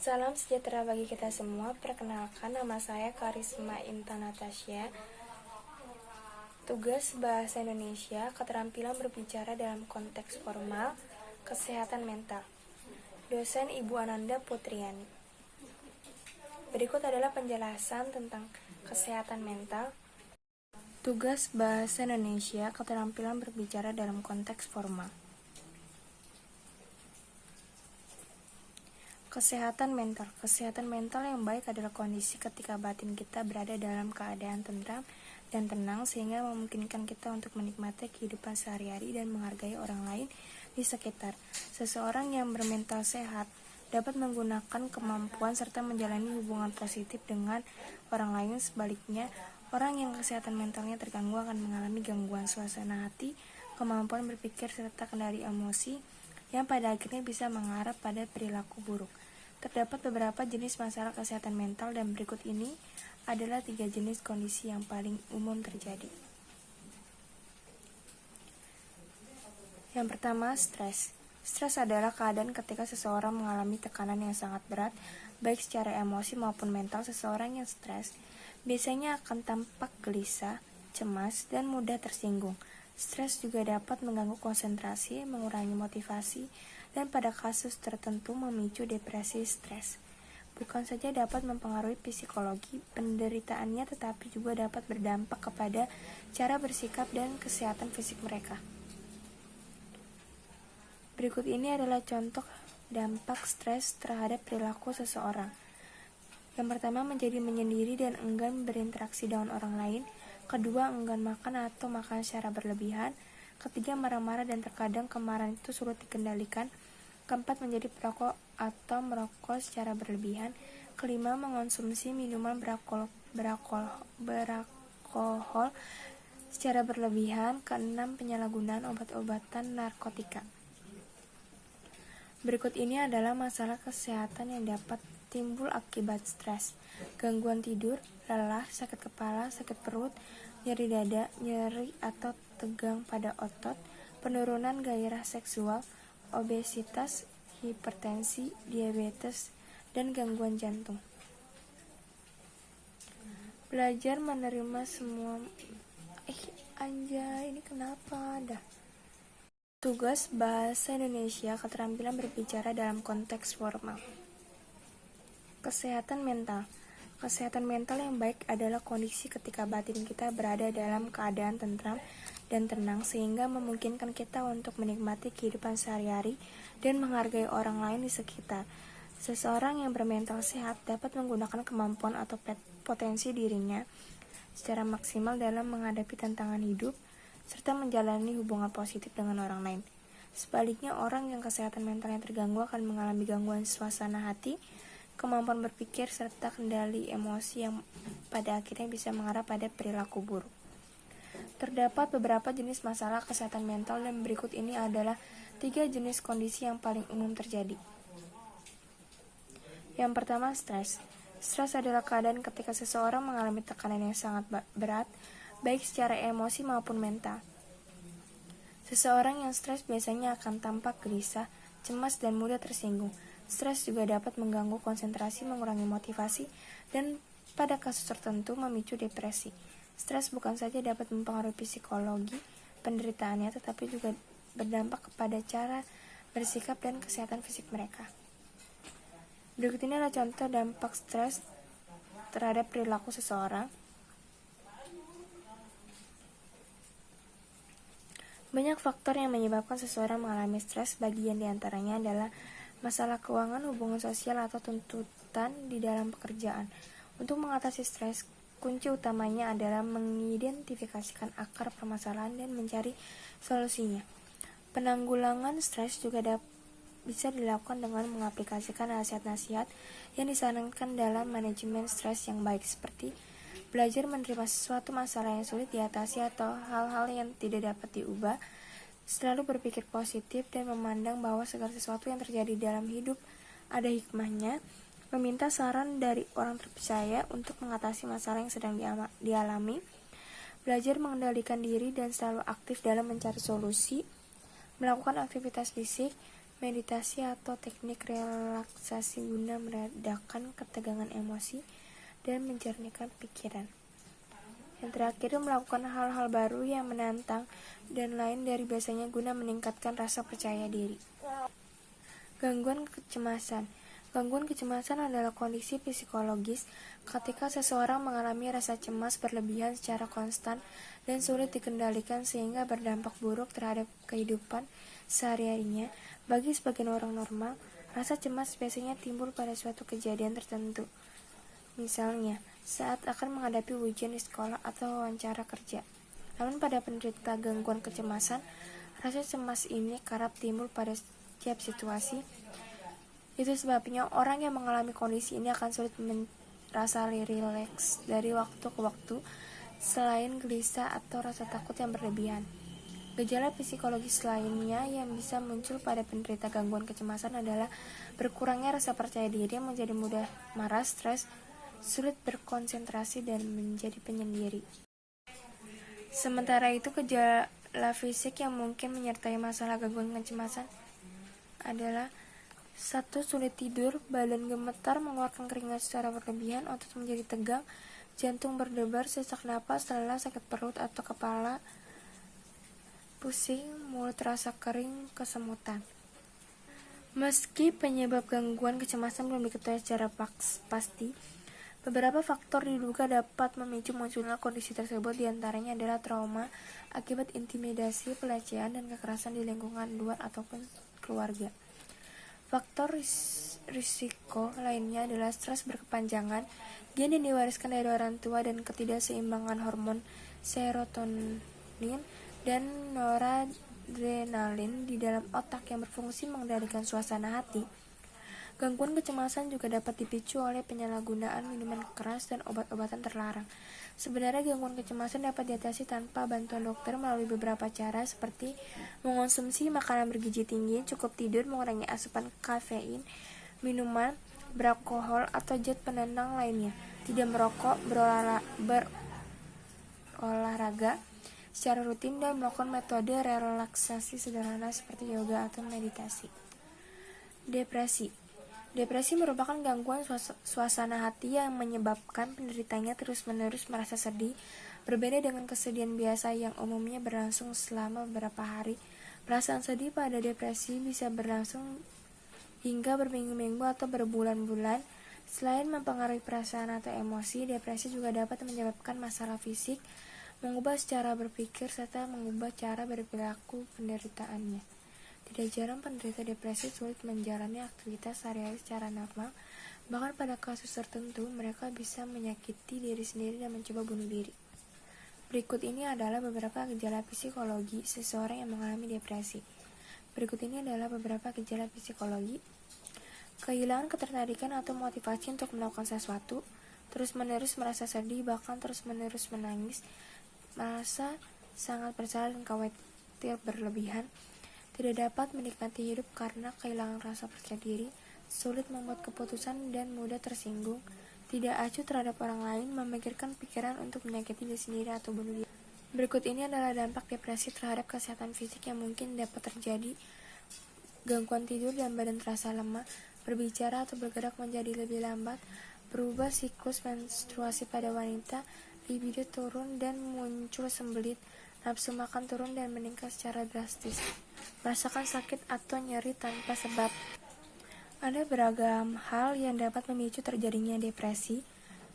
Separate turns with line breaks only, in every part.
Salam sejahtera bagi kita semua. Perkenalkan, nama saya Karisma Intan Natasha. Tugas Bahasa Indonesia, keterampilan berbicara dalam konteks formal, kesehatan mental. Dosen Ibu Ananda Putriani. Berikut adalah penjelasan tentang kesehatan mental. Tugas Bahasa Indonesia, keterampilan berbicara dalam konteks formal. Kesehatan mental. Kesehatan mental yang baik adalah kondisi ketika batin kita berada dalam keadaan tentram dan tenang sehingga memungkinkan kita untuk menikmati kehidupan sehari-hari dan menghargai orang lain di sekitar. Seseorang yang bermental sehat dapat menggunakan kemampuan serta menjalani hubungan positif dengan orang lain. Sebaliknya, orang yang kesehatan mentalnya terganggu akan mengalami gangguan suasana hati, kemampuan berpikir serta kendali emosi yang pada akhirnya bisa mengarah pada perilaku buruk. Terdapat beberapa jenis masalah kesehatan mental dan berikut ini adalah 3 jenis kondisi yang paling umum terjadi. Yang pertama, stres. Stres adalah keadaan ketika seseorang mengalami tekanan yang sangat berat, baik secara emosi maupun mental. Seseorang yang stres biasanya akan tampak gelisah, cemas, dan mudah tersinggung. Stres juga dapat mengganggu konsentrasi, mengurangi motivasi, dan pada kasus tertentu memicu depresi stres. Bukan saja dapat mempengaruhi psikologi penderitaannya, tetapi juga dapat berdampak kepada cara bersikap dan kesehatan fisik mereka. Berikut ini adalah contoh dampak stres terhadap perilaku seseorang. Yang pertama, menjadi menyendiri dan enggan berinteraksi dengan orang lain. Kedua, enggan makan atau makan secara berlebihan. Ketiga, marah-marah dan terkadang kemarahan itu sulit dikendalikan. Keempat, menjadi perokok atau merokok secara berlebihan. Kelima, mengonsumsi minuman beralkohol secara berlebihan. Keenam, penyalahgunaan obat-obatan narkotika. Berikut ini adalah masalah kesehatan yang dapat timbul akibat stres: gangguan tidur, lelah, sakit kepala, sakit perut, nyeri dada, nyeri atau tegang pada otot, penurunan gairah seksual, obesitas, hipertensi, diabetes, dan gangguan jantung. Belajar menerima semua. Anjay, ini kenapa dah? Tugas Bahasa Indonesia, keterampilan berbicara dalam konteks formal. Kesehatan mental. Kesehatan mental yang baik adalah kondisi ketika batin kita berada dalam keadaan tentram dan tenang sehingga memungkinkan kita untuk menikmati kehidupan sehari-hari dan menghargai orang lain di sekitar. Seseorang yang bermental sehat dapat menggunakan kemampuan atau potensi dirinya secara maksimal dalam menghadapi tantangan hidup serta menjalani hubungan positif dengan orang lain. Sebaliknya, orang yang kesehatan mentalnya terganggu akan mengalami gangguan suasana hati, kemampuan berpikir, serta kendali emosi yang pada akhirnya bisa mengarah pada perilaku buruk. Terdapat beberapa jenis masalah kesehatan mental dan berikut ini adalah 3 jenis kondisi yang paling umum terjadi. Yang pertama, stres. Stres adalah keadaan ketika seseorang mengalami tekanan yang sangat berat, baik secara emosi maupun mental. Seseorang yang stres biasanya akan tampak gelisah, cemas, dan mudah tersinggung. Stres juga dapat mengganggu konsentrasi, mengurangi motivasi, dan pada kasus tertentu memicu depresi. Stres bukan saja dapat mempengaruhi psikologi penderitaannya, tetapi juga berdampak kepada cara bersikap dan kesehatan fisik mereka. Berikut ini adalah contoh dampak stres terhadap perilaku seseorang. Banyak faktor yang menyebabkan seseorang mengalami stres. Bagian diantaranya adalah masalah keuangan, hubungan sosial, atau tuntutan di dalam pekerjaan. Untuk mengatasi stres, kunci utamanya adalah mengidentifikasikan akar permasalahan dan mencari solusinya. Penanggulangan stres juga bisa dilakukan dengan mengaplikasikan nasihat-nasihat yang disarankan dalam manajemen stres yang baik, seperti belajar menerima sesuatu masalah yang sulit diatasi atau hal-hal yang tidak dapat diubah, selalu berpikir positif dan memandang bahwa segala sesuatu yang terjadi dalam hidup ada hikmahnya, meminta saran dari orang terpercaya untuk mengatasi masalah yang sedang dialami, belajar mengendalikan diri dan selalu aktif dalam mencari solusi, melakukan aktivitas fisik, meditasi atau teknik relaksasi guna meredakan ketegangan emosi dan menjernihkan pikiran. Yang terakhir, melakukan hal-hal baru yang menantang dan lain dari biasanya guna meningkatkan rasa percaya diri. Gangguan kecemasan. Gangguan kecemasan adalah kondisi psikologis ketika seseorang mengalami rasa cemas berlebihan secara konstan dan sulit dikendalikan sehingga berdampak buruk terhadap kehidupan sehari-harinya. Bagi sebagian orang normal, rasa cemas biasanya timbul pada suatu kejadian tertentu. Misalnya, saat akan menghadapi ujian di sekolah atau wawancara kerja. Namun pada penderita gangguan kecemasan, rasa cemas ini kerap timbul pada setiap situasi. Itu sebabnya orang yang mengalami kondisi ini akan sulit merasa rileks dari waktu ke waktu selain gelisah atau rasa takut yang berlebihan. Gejala psikologis lainnya yang bisa muncul pada penderita gangguan kecemasan adalah berkurangnya rasa percaya diri, menjadi mudah marah, stres, sulit berkonsentrasi, dan menjadi penyendiri. Sementara itu, gejala fisik yang mungkin menyertai masalah gangguan kecemasan adalah 1. Sulit tidur, badan gemetar, mengeluarkan keringat secara berlebihan, otot menjadi tegang, jantung berdebar, sesak napas, lelah, sakit perut atau kepala pusing, mulut terasa kering, kesemutan. Meski penyebab gangguan kecemasan belum diketahui secara pasti, beberapa faktor diduga dapat memicu munculnya kondisi tersebut, diantaranya adalah trauma akibat intimidasi, pelecehan, dan kekerasan di lingkungan luar ataupun keluarga. Faktor risiko lainnya adalah stres berkepanjangan, gen yang diwariskan dari orang tua, dan ketidakseimbangan hormon serotonin dan noradrenalin di dalam otak yang berfungsi mengendalikan suasana hati. Gangguan kecemasan juga dapat dipicu oleh penyalahgunaan minuman keras dan obat-obatan terlarang. Sebenarnya gangguan kecemasan dapat diatasi tanpa bantuan dokter melalui beberapa cara seperti mengonsumsi makanan bergizi tinggi, cukup tidur, mengurangi asupan kafein, minuman beralkohol atau zat penenang lainnya, tidak merokok, berolahraga secara rutin, dan melakukan metode relaksasi sederhana seperti yoga atau meditasi. Depresi merupakan gangguan suasana hati yang menyebabkan penderitanya terus-menerus merasa sedih. Berbeda dengan kesedihan biasa yang umumnya berlangsung selama beberapa hari, perasaan sedih pada depresi bisa berlangsung hingga berminggu-minggu atau berbulan-bulan. Selain mempengaruhi perasaan atau emosi, depresi juga dapat menyebabkan masalah fisik, mengubah cara berpikir, serta mengubah cara berperilaku penderitaannya. Tidak jarang penderita depresi sulit menjalani aktivitas sehari-hari secara normal. Bahkan pada kasus tertentu, mereka bisa menyakiti diri sendiri dan mencoba bunuh diri. Berikut ini adalah beberapa gejala psikologi seseorang yang mengalami depresi. Kehilangan ketertarikan atau motivasi untuk melakukan sesuatu, terus-menerus merasa sedih, bahkan terus-menerus menangis, merasa sangat bersalah dan khawatir berlebihan, tidak dapat menikmati hidup karena kehilangan rasa percaya diri, sulit membuat keputusan dan mudah tersinggung, tidak acuh terhadap orang lain, memikirkan pikiran untuk menyakiti diri sendiri atau bunuh diri. Berikut ini adalah dampak depresi terhadap kesehatan fisik yang mungkin dapat terjadi: gangguan tidur dan badan terasa lemah, berbicara atau bergerak menjadi lebih lambat, berubah siklus menstruasi pada wanita, libido turun dan muncul sembelit, nafsu makan turun dan meningkat secara drastis, merasakan sakit atau nyeri tanpa sebab. Ada beragam hal yang dapat memicu terjadinya depresi,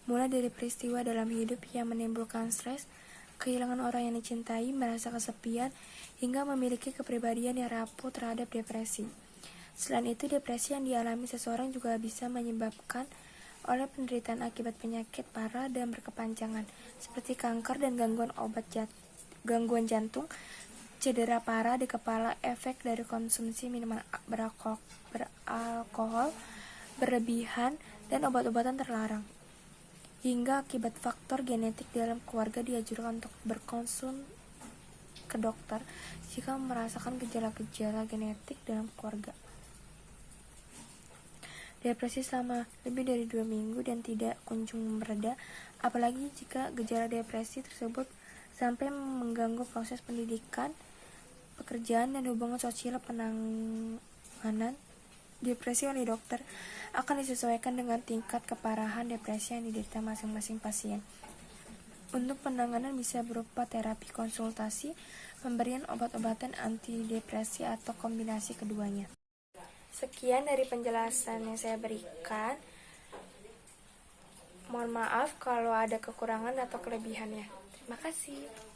mulai dari peristiwa dalam hidup yang menimbulkan stres, kehilangan orang yang dicintai, merasa kesepian, hingga memiliki kepribadian yang rapuh terhadap depresi. Selain itu, depresi yang dialami seseorang juga bisa menyebabkan oleh penderitaan akibat penyakit parah dan berkepanjangan, seperti kanker dan gangguan jantung, cedera parah di kepala, efek dari konsumsi minuman beralkohol berlebihan dan obat-obatan terlarang, hingga akibat faktor genetik dalam keluarga. Dianjurkan untuk berkonsul ke dokter jika merasakan gejala-gejala genetik dalam keluarga. Depresi selama lebih dari 2 minggu dan tidak kunjung mereda, apalagi jika gejala depresi tersebut sampai mengganggu proses pendidikan, pekerjaan, dan hubungan sosial penanganan depresi oleh dokter akan disesuaikan dengan tingkat keparahan depresi yang diderita masing-masing pasien. Untuk penanganan bisa berupa terapi konsultasi, pemberian obat-obatan antidepresi atau kombinasi keduanya. Sekian dari penjelasan yang saya berikan. Mohon maaf kalau ada kekurangan atau kelebihannya. Terima kasih.